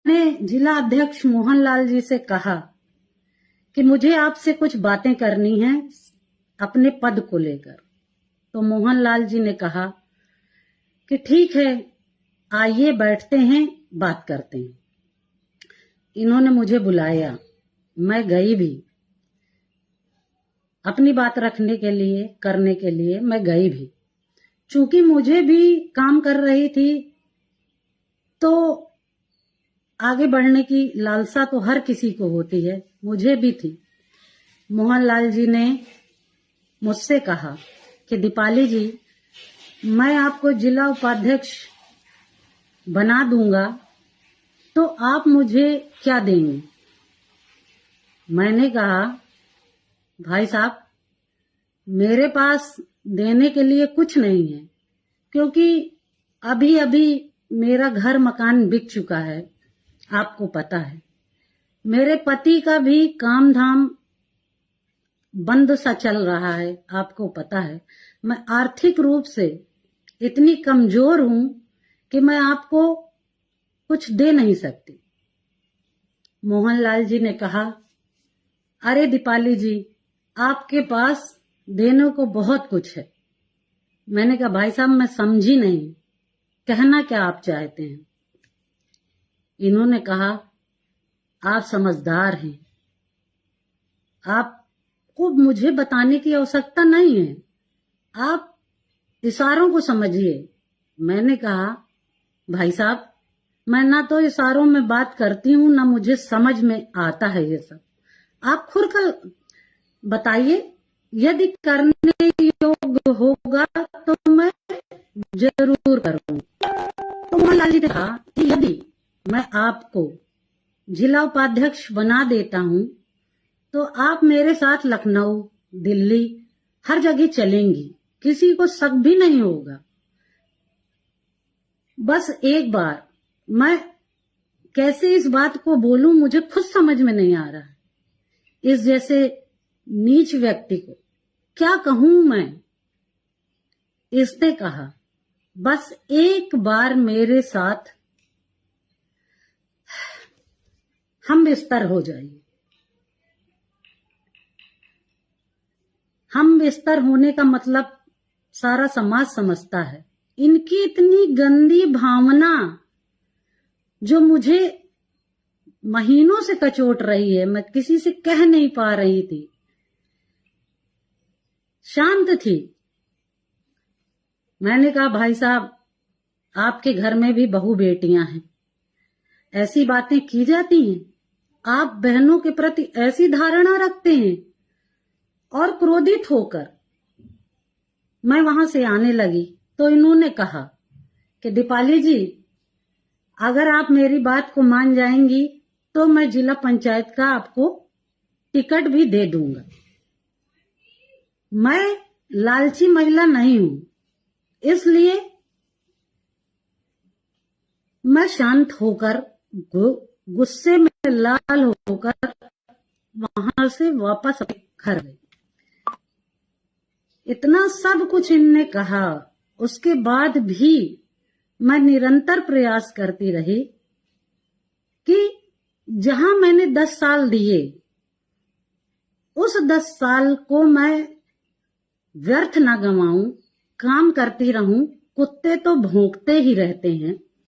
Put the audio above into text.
मैंने जिला अध्यक्ष मोहनलाल जी से कहा कि मुझे आपसे कुछ बातें करनी हैं अपने पद को लेकर। तो मोहनलाल जी ने कहा कि ठीक है, आइए बैठते हैं, बात करते हैं। इन्होंने मुझे बुलाया, मैं गई भी अपनी बात रखने के लिए, करने के लिए मैं गई भी। चूंकि मुझे भी काम कर रही थी तो आगे बढ़ने की लालसा तो हर किसी को होती है, मुझे भी थी। मोहनलाल जी ने मुझसे कहा कि दीपाली जी, मैं आपको जिला उपाध्यक्ष बना दूंगा, तो आप मुझे क्या देंगे? मैंने कहा, भाई साहब, मेरे पास देने के लिए कुछ नहीं है, क्योंकि अभी अभी मेरा घर मकान बिक चुका है, आपको पता है। मेरे पति का भी काम धाम बंद सा चल रहा है, आपको पता है। मैं आर्थिक रूप से इतनी कमजोर हूं कि मैं आपको कुछ दे नहीं सकती। मोहनलाल जी ने कहा, अरे दीपाली जी, आपके पास देने को बहुत कुछ है। मैंने कहा, भाई साहब, मैं समझी नहीं, कहना क्या आप चाहते हैं? इन्होंने कहा, आप समझदार हैं, आपको मुझे बताने की आवश्यकता नहीं है, आप इशारों को समझिए। मैंने कहा, भाई साहब, मैं ना तो इशारों में बात करती हूँ, ना मुझे समझ में आता है ये सब। आप खुद का बताइए, यदि करने योग्य होगा तो मैं जरूर करूंगा। तो मोहनलाल जी ने कहा कि यदि मैं आपको जिला उपाध्यक्ष बना देता हूं तो आप मेरे साथ लखनऊ, दिल्ली, हर जगह चलेंगी, किसी को शक भी नहीं होगा। बस एक बार मैं कैसे इस बात को बोलूं, मुझे खुद समझ में नहीं आ रहा। इस जैसे नीच व्यक्ति को क्या कहूं मैं? इसने कहा, बस एक बार मेरे साथ हम बिस्तर हो जाइए। हम बिस्तर होने का मतलब सारा समाज समझता है। इनकी इतनी गंदी भावना जो मुझे महीनों से कचोट रही है, मैं किसी से कह नहीं पा रही थी, शांत थी। मैंने कहा, भाई साहब, आपके घर में भी बहू बेटियां हैं, ऐसी बातें की जाती हैं? आप बहनों के प्रति ऐसी धारणा रखते हैं? और क्रोधित होकर मैं वहां से आने लगी तो इन्होंने कहा कि दीपाली जी, अगर आप मेरी बात को मान जाएंगी तो मैं जिला पंचायत का आपको टिकट भी दे दूंगा। मैं लालची महिला नहीं हूं, इसलिए मैं शांत होकर, गुस्से में लाल होकर वहां से वापस घर गई। इतना सब कुछ इनने कहा, उसके बाद भी मैं निरंतर प्रयास करती रही कि जहां मैंने 10 साल दिए, उस 10 साल को मैं व्यर्थ ना गंवाऊं, काम करती रहूं। कुत्ते तो भौंकते ही रहते हैं,